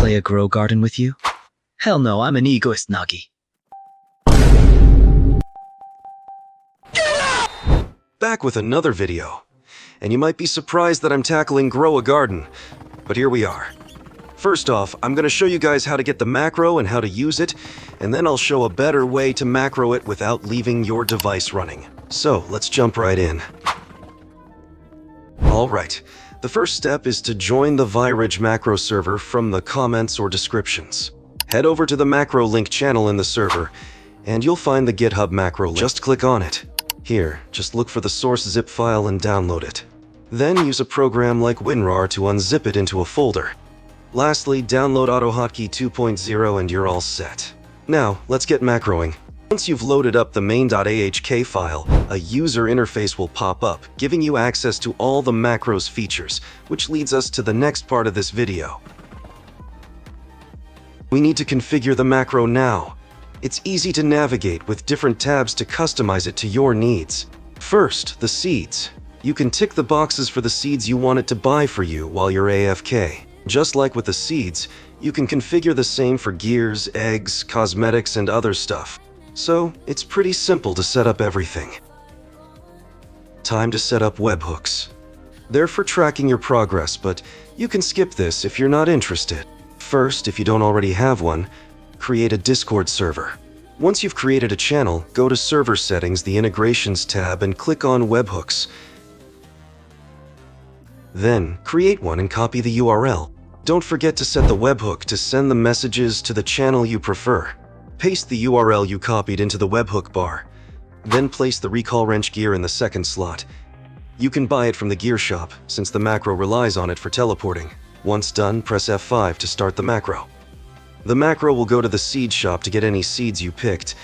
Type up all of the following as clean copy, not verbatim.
play a grow garden with you? Hell no, I'm an egoist, Nagi. Back with another video. And you might be surprised that I'm tackling grow a garden, but here we are. First off, I'm going to show you guys how to get the macro and how to use it, and then I'll show a better way to macro it without leaving your device running. So let's jump right in. Alright, the first step is to join the Virage macro server from the comments or descriptions. Head over to the macro link channel in the server, and you'll find the GitHub macro link. Just click on it. Here, just look for the source zip file and download it. Then use a program like WinRAR to unzip it into a folder. Lastly, download AutoHotkey 2.0 and you're all set. Now, let's get macroing. Once you've loaded up the main.ahk file, a user interface will pop up, giving you access to all the macros features, which leads us to the next part of this video. We need to configure the macro now. It's easy to navigate with different tabs to customize it to your needs. First, the seeds. You can tick the boxes for the seeds you want it to buy for you while you're AFK. Just like with the seeds, you can configure the same for gears, eggs, cosmetics, and other stuff. So, it's pretty simple to set up everything. Time to set up webhooks. They're for tracking your progress, but you can skip this if you're not interested. First, if you don't already have one, create a Discord server. Once you've created a channel, go to Server Settings, the Integrations tab, and click on Webhooks. Then, create one and copy the URL. Don't forget to set the webhook to send the messages to the channel you prefer. Paste the URL you copied into the webhook bar. Then place the recall wrench gear in the second slot. You can buy it from the gear shop, since the macro relies on it for teleporting. Once done, press F5 to start the macro. The macro will go to the seed shop to get any seeds you picked.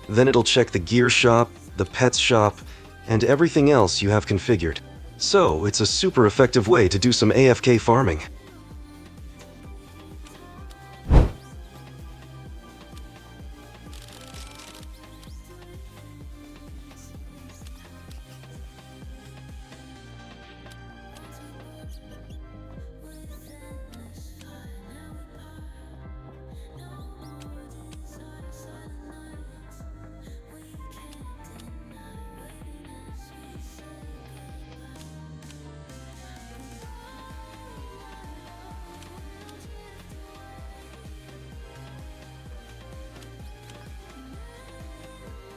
Then it'll check the gear shop, the pets shop, and everything else you have configured. So, it's a super effective way to do some AFK farming.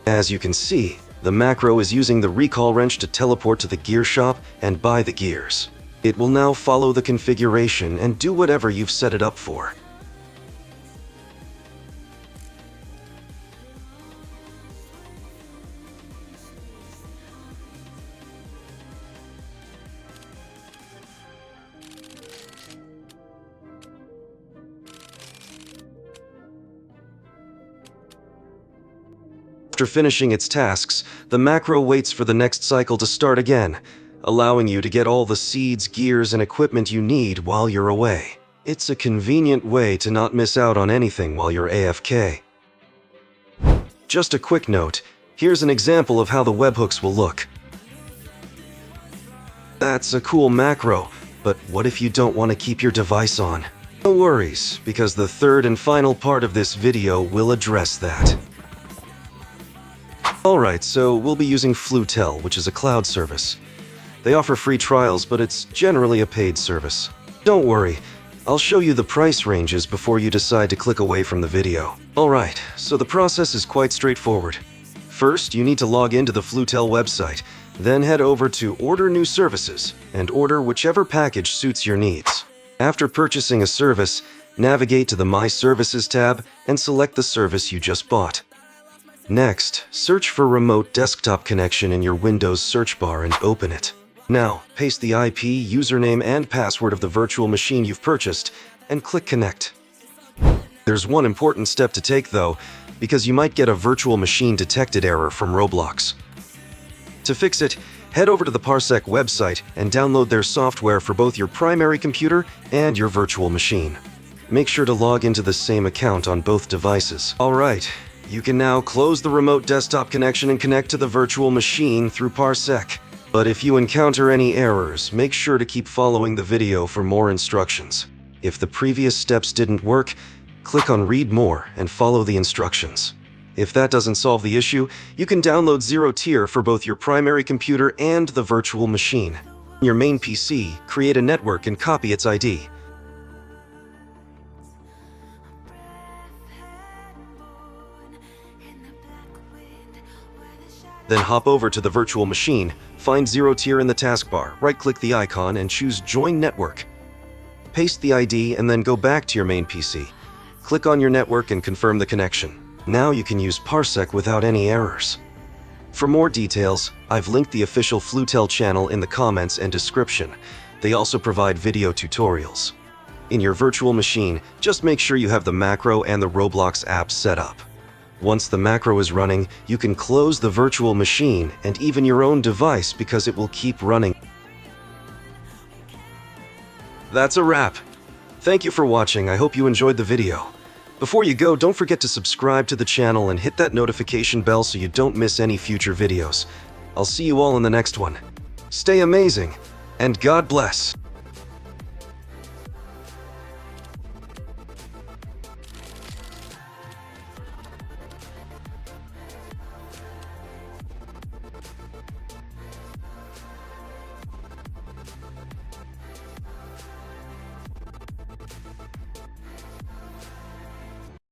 As you can see, the macro is using the recall wrench to teleport to the gear shop and buy the gears. It will now follow the configuration and do whatever you've set it up for. After finishing its tasks, the macro waits for the next cycle to start again, allowing you to get all the seeds, gears, and equipment you need while you're away. It's a convenient way to not miss out on anything while you're AFK. Just a quick note, here's an example of how the webhooks will look. That's a cool macro, but what if you don't want to keep your device on? No worries, because the third and final part of this video will address that. Alright, so we'll be using Flutel, which is a cloud service. They offer free trials, but it's generally a paid service. Don't worry, I'll show you the price ranges before you decide to click away from the video. Alright, so the process is quite straightforward. First, you need to log into the Flutel website, then head over to Order New Services, and order whichever package suits your needs. After purchasing a service, navigate to the My Services tab and select the service you just bought. Next, search for Remote Desktop Connection in your Windows search bar and open it. Now, paste the IP, username, and password of the virtual machine you've purchased, and click Connect. There's one important step to take though, because you might get a virtual machine detected error from Roblox. To fix it, head over to the Parsec website and download their software for both your primary computer and your virtual machine. Make sure to log into the same account on both devices. Alright. You can now close the remote desktop connection and connect to the virtual machine through Parsec. But if you encounter any errors, make sure to keep following the video for more instructions. If the previous steps didn't work, click on Read More and follow the instructions. If that doesn't solve the issue, you can download Zero Tier for both your primary computer and the virtual machine. On your main PC, create a network and copy its ID. Then hop over to the virtual machine, find Zero Tier in the taskbar, right-click the icon and choose Join Network. Paste the ID and then go back to your main PC. Click on your network and confirm the connection. Now you can use Parsec without any errors. For more details, I've linked the official Flutel channel in the comments and description. They also provide video tutorials. In your virtual machine, just make sure you have the macro and the Roblox app set up. Once the macro is running, you can close the virtual machine and even your own device because it will keep running. That's a wrap. Thank you for watching. I hope you enjoyed the video. Before you go, don't forget to subscribe to the channel and hit that notification bell so you don't miss any future videos. I'll see you all in the next one. Stay amazing, and God bless.